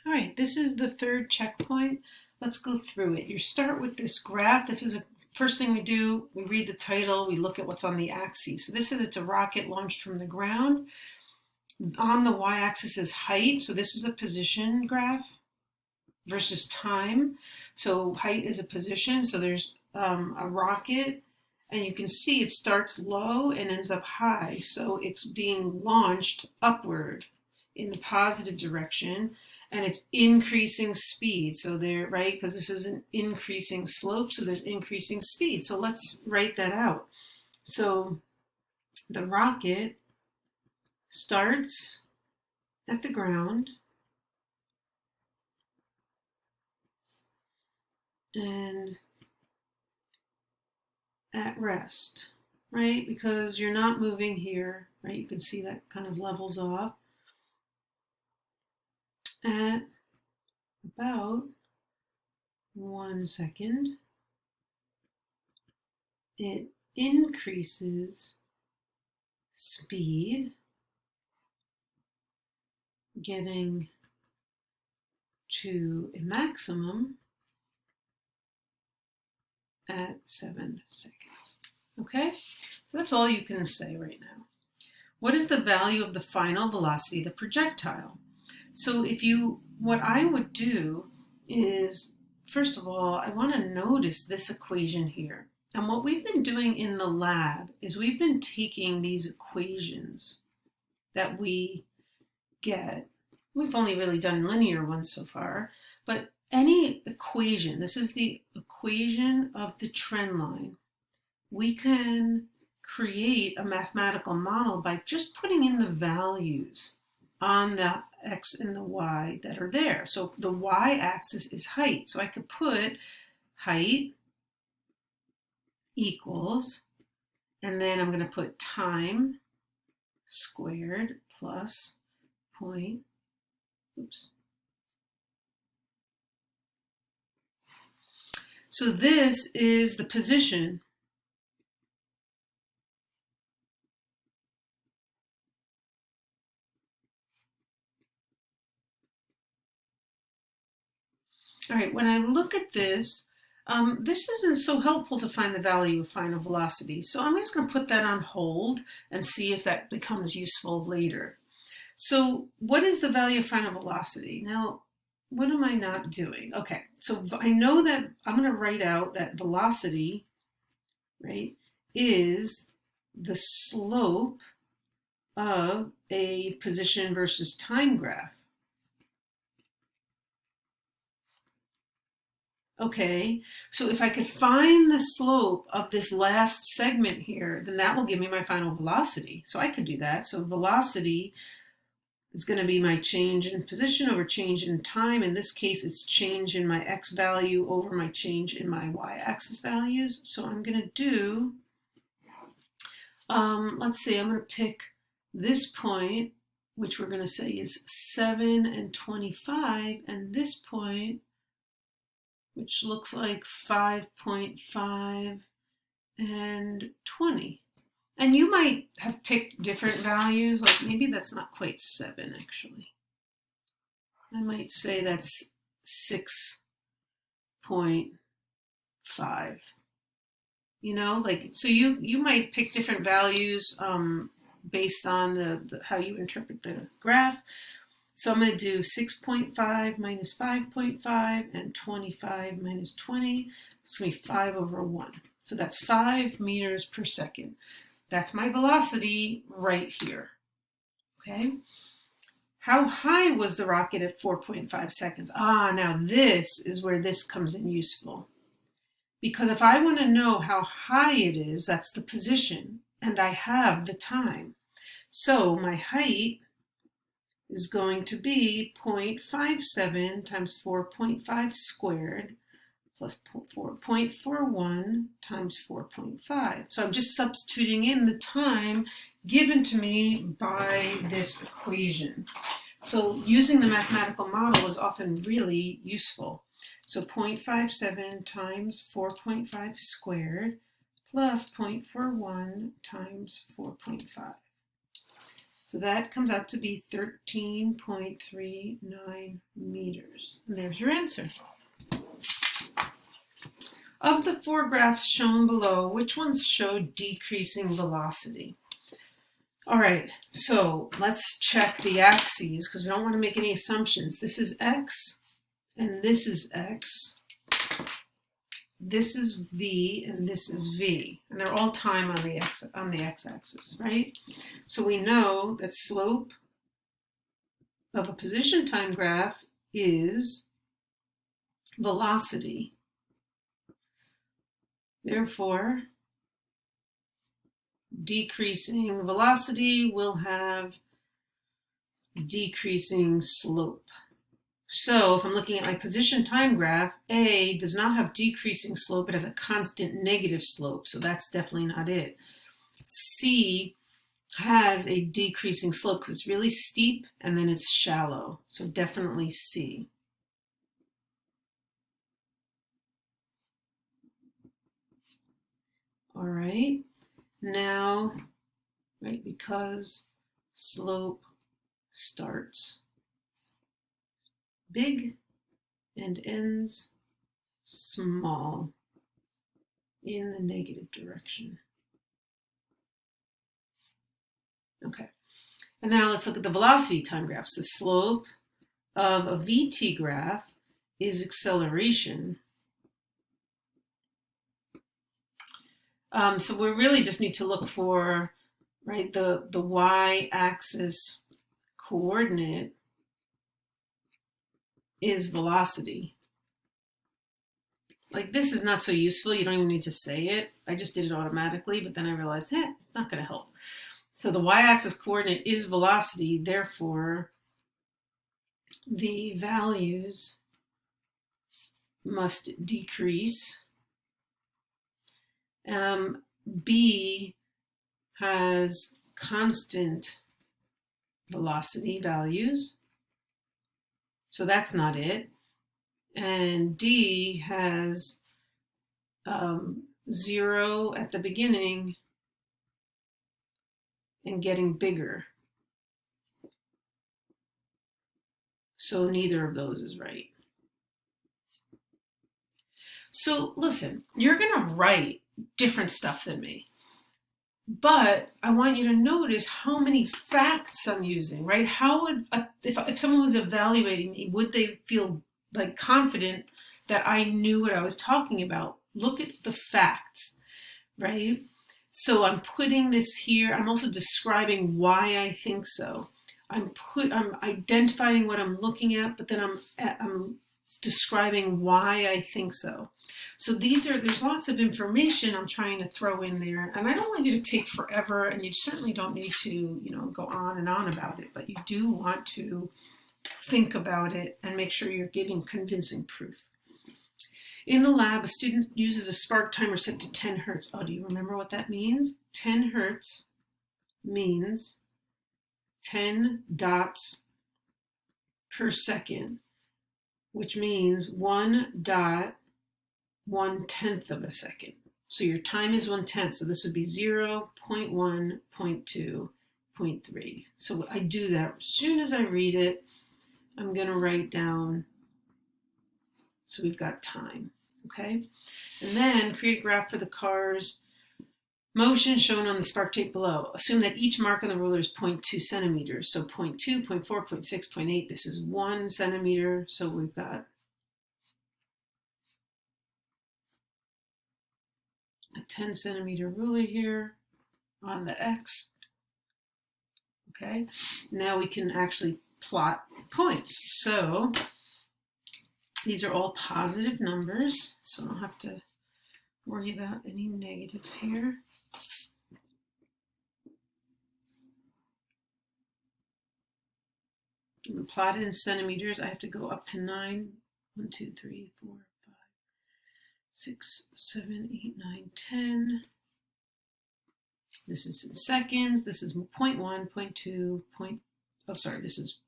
All right, this is the third checkpoint. Let's go through it. You start with this graph. This is a first thing we do. We read the title. We look at what's on the axis. So this is it's a rocket launched from the ground. On the y-axis is height. So this is a position graph versus time. So height is a position. So there's a rocket, and you can see it starts low and ends up high. So it's being launched upward in the positive direction, and it's increasing speed. So there, right, because this is an increasing slope, so there's increasing speed. So let's write that out. So the rocket starts at the ground and at rest, right? Because you're not moving here, right? You can see that kind of levels off at about 1 second. It increases speed, getting to a maximum at 7 seconds. Okay, so that's all you can say right now. What is the value of the final velocity of the projectile? So what I would do is, first of all, I want to notice this equation here. And what we've been doing in the lab is we've been taking these equations that we get. We've only really done linear ones so far, but any equation, this is the equation of the trend line. We can create a mathematical model by just putting in the values on the x and the y that are there. So the y-axis is height. So I could put height equals, and then I'm going to put time squared plus point, So this is the position. All right, when I look at this, this isn't so helpful to find the value of final velocity. So I'm just going to put that on hold and see if that becomes useful later. So what is the value of final velocity? Now, what am I not doing? Okay, so I know that I'm going to write out that velocity, right, is the slope of a position versus time graph. Okay, so if I could find the slope of this last segment here, then that will give me my final velocity. So I could do that. So velocity is going to be my change in position over change in time. In this case, it's change in my x value over my change in my y-axis values. So I'm going to do, let's see, I'm going to pick this point, which we're going to say is 7 and 25, and this point, which looks like 5.5 and 20. And you might have picked different values, like maybe that's not quite 7 actually. I might say that's 6.5. You know, like, so you might pick different values based on how you interpret the graph. So I'm going to do 6.5 minus 5.5 and 25 minus 20. It's going to be 5 over 1. So that's 5 meters per second. That's my velocity right here. Okay. How high was the rocket at 4.5 seconds? Now this is where this comes in useful. Because if I want to know how high it is, that's the position, and I have the time. So my height is going to be 0.57 times 4.5 squared plus 4.41 times 4.5. So I'm just substituting in the time given to me by this equation. So using the mathematical model is often really useful. So 0.57 times 4.5 squared plus 0.41 times 4.5. So that comes out to be 13.39 meters. And there's your answer. Of the four graphs shown below, which ones show decreasing velocity? All right, so let's check the axes because we don't want to make any assumptions. This is x and this is x. This is v and this is v, and they're all time on the x-axis, right? So we know that slope of a position time graph is velocity. Therefore, decreasing velocity will have decreasing slope. So if I'm looking at my position time graph, A does not have decreasing slope, it has a constant negative slope, so that's definitely not it. C has a decreasing slope because it's really steep and then it's shallow, so definitely C. All right, now, right, because slope starts big and ends small in the negative direction. Okay, and now let's look at the velocity time graphs. The slope of a VT graph is acceleration. So we really just need to look for, right, the y-axis coordinate is velocity. Like, this is not so useful. You don't even need to say it. I just did it automatically, but then I realized, not going to help. So the y-axis coordinate is velocity. Therefore, the values must decrease. B has constant velocity values, so that's not it. And D has 0 at the beginning and getting bigger. So neither of those is right. So listen, you're going to write different stuff than me, but I want you to notice how many facts I'm using, right? How would, if someone was evaluating me, would they feel like confident that I knew what I was talking about? Look at the facts, right? So I'm putting this here. I'm also describing why I think so. I'm identifying what I'm looking at, but then I'm describing why I think so. So there's lots of information I'm trying to throw in there, and I don't want you to take forever, and you certainly don't need to, go on and on about it, but you do want to think about it and make sure you're giving convincing proof. In the lab, a student uses a spark timer set to 10 hertz. Oh, do you remember what that means? 10 hertz means 10 dots per second, which means 1 dot 1/10 of a second. So your time is 1/10. So this would be 0, 0.1, 0.2, 0.3. So I do that. As soon as I read it, I'm going to write down. So we've got time. Okay. And then create a graph for the car's motion shown on the spark tape below. Assume that each mark on the ruler is 0.2 centimeters. So 0.2, 0.4, 0.6, 0.8. This is 1 centimeter. So we've got a 10 centimeter ruler here on the X. Okay, now we can actually plot points. So these are all positive numbers, so I don't have to worry about any negatives here. I'm going to plot it in centimeters. I have to go up to 9. 1, 2, 3, 4, 5, 6, 7, 8, 9, 10. This is in seconds. This is 0.1, 0.2, this is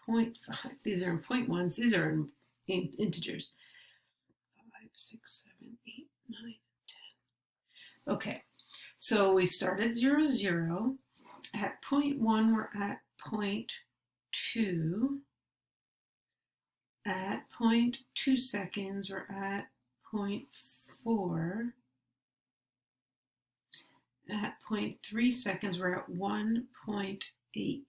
0.5. These are in 0.1s. These are in integers. 5, 6, 7, 8, 9, 10. Okay, so we start at 0, 0, At point 1, we're at point 2. At point 2 seconds, we're at point 4. At point 3 seconds, we're at 1.8.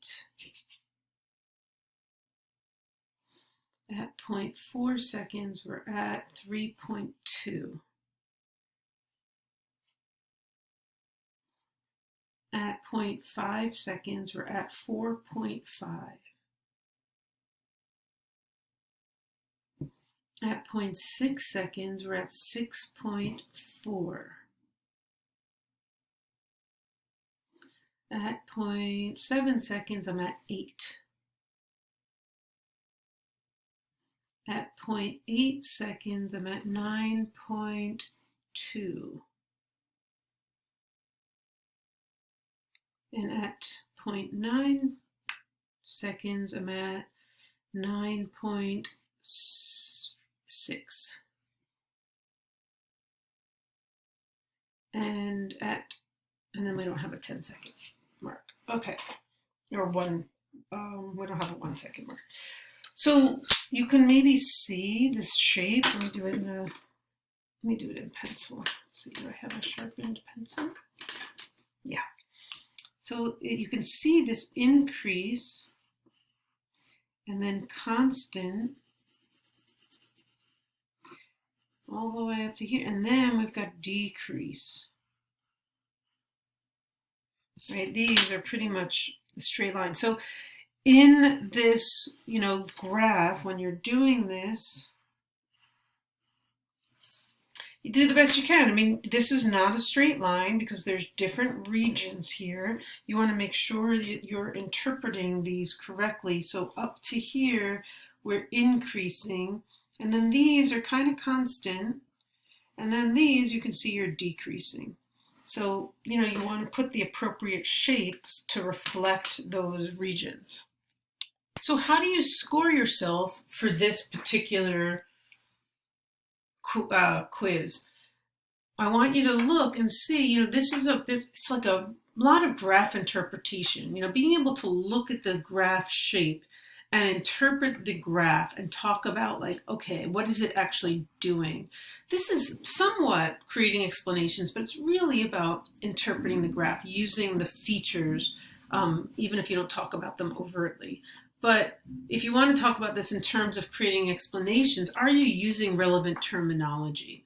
At point 4 seconds, we're at 3.2. At 0.5 seconds, we're at 4.5. At 0.6 seconds, we're at 6.4. At 0.7 seconds, I'm at 8. At 0.8 seconds, I'm at 9.2. And at 0.9 seconds, I'm at 9.6. And then we don't have a 10-second mark. Okay, or one. We don't have a 1 second mark. So you can maybe see this shape. Let me do it in pencil. Let's see, do I have a sharpened pencil? Yeah. So you can see this increase and then constant all the way up to here. And then we've got decrease. Right, these are pretty much a straight line. So in this, graph, when you're doing this, you do the best you can. I mean, this is not a straight line because there's different regions here. You want to make sure that you're interpreting these correctly. So up to here, we're increasing, and then these are kind of constant, and then these you can see you're decreasing. So, you want to put the appropriate shapes to reflect those regions. So how do you score yourself for this particular quiz? I want you to look and see, it's like a lot of graph interpretation, being able to look at the graph shape and interpret the graph and talk about okay, what is it actually doing? This is somewhat creating explanations, but it's really about interpreting the graph, using the features, even if you don't talk about them overtly. But if you want to talk about this in terms of creating explanations, are you using relevant terminology,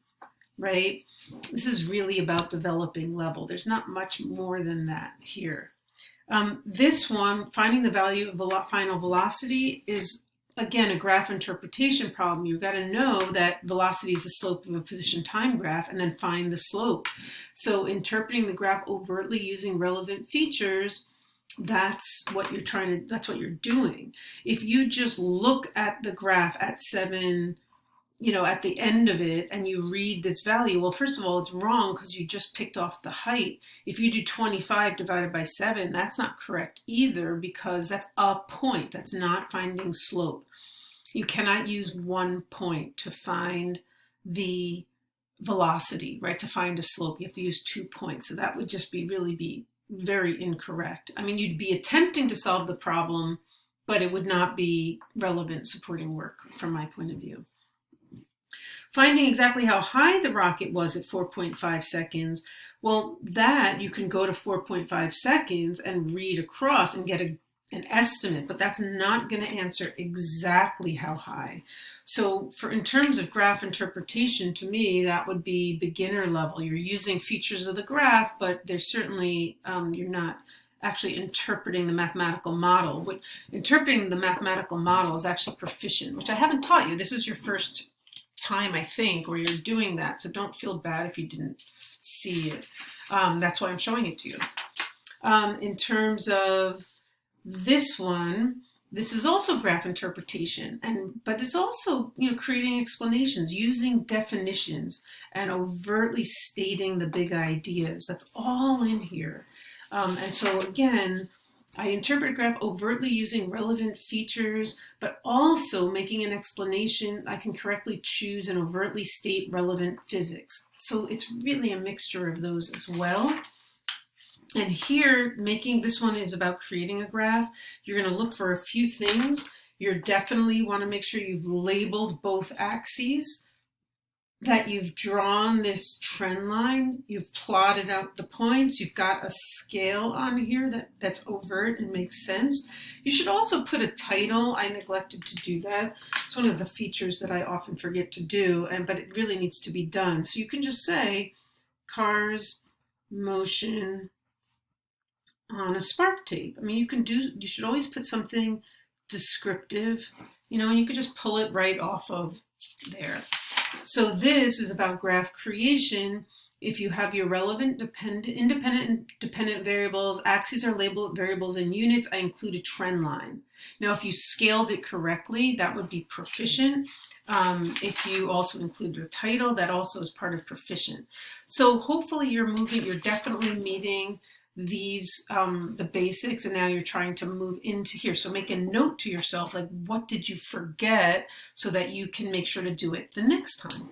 right? This is really about developing level. There's not much more than that here. This one, finding the value of final velocity, is again a graph interpretation problem. You've got to know that velocity is the slope of a position time graph and then find the slope. So interpreting the graph overtly using relevant features, that's what you're doing. If you just look at the graph at 7, at the end of it, and you read this value, well, first of all, it's wrong because you just picked off the height. If you do 25 divided by 7, that's not correct either because that's a point. That's not finding slope. You cannot use 1 point to find the velocity, right? To find a slope, you have to use 2 points. So that would just really be very incorrect. I mean, you'd be attempting to solve the problem, but it would not be relevant supporting work from my point of view. Finding exactly how high the rocket was at 4.5 seconds, well, that you can go to 4.5 seconds and read across and get an estimate, but that's not going to answer exactly how high. So in terms of graph interpretation, to me, that would be beginner level. You're using features of the graph, but there's certainly, you're not actually interpreting the mathematical model. Interpreting the mathematical model is actually proficient, which I haven't taught you. This is your first time, I think, where you're doing that. So don't feel bad if you didn't see it. That's why I'm showing it to you. In terms of this one, this is also graph interpretation, but it's also creating explanations, using definitions, and overtly stating the big ideas. That's all in here. And so again, I interpret a graph overtly using relevant features, but also making an explanation. I can correctly choose and overtly state relevant physics. So it's really a mixture of those as well. And here, this one is about creating a graph. You're going to look for a few things. You definitely want to make sure you've labeled both axes, that you've drawn this trend line, you've plotted out the points, you've got a scale on here that's overt and makes sense. You should also put a title. I neglected to do that. It's one of the features that I often forget to do, but it really needs to be done. So you can just say cars motion on a spark tape. I mean, you should always put something descriptive, and you could just pull it right off of there. So this is about graph creation. If you have your relevant independent and dependent variables, axes are labeled variables in units, I include a trend line. Now, if you scaled it correctly, that would be proficient. If you also include your title, that also is part of proficient. So hopefully you're definitely meeting these the basics, and now you're trying to move into here. So make a note to yourself, like, what did you forget, so that you can make sure to do it the next time.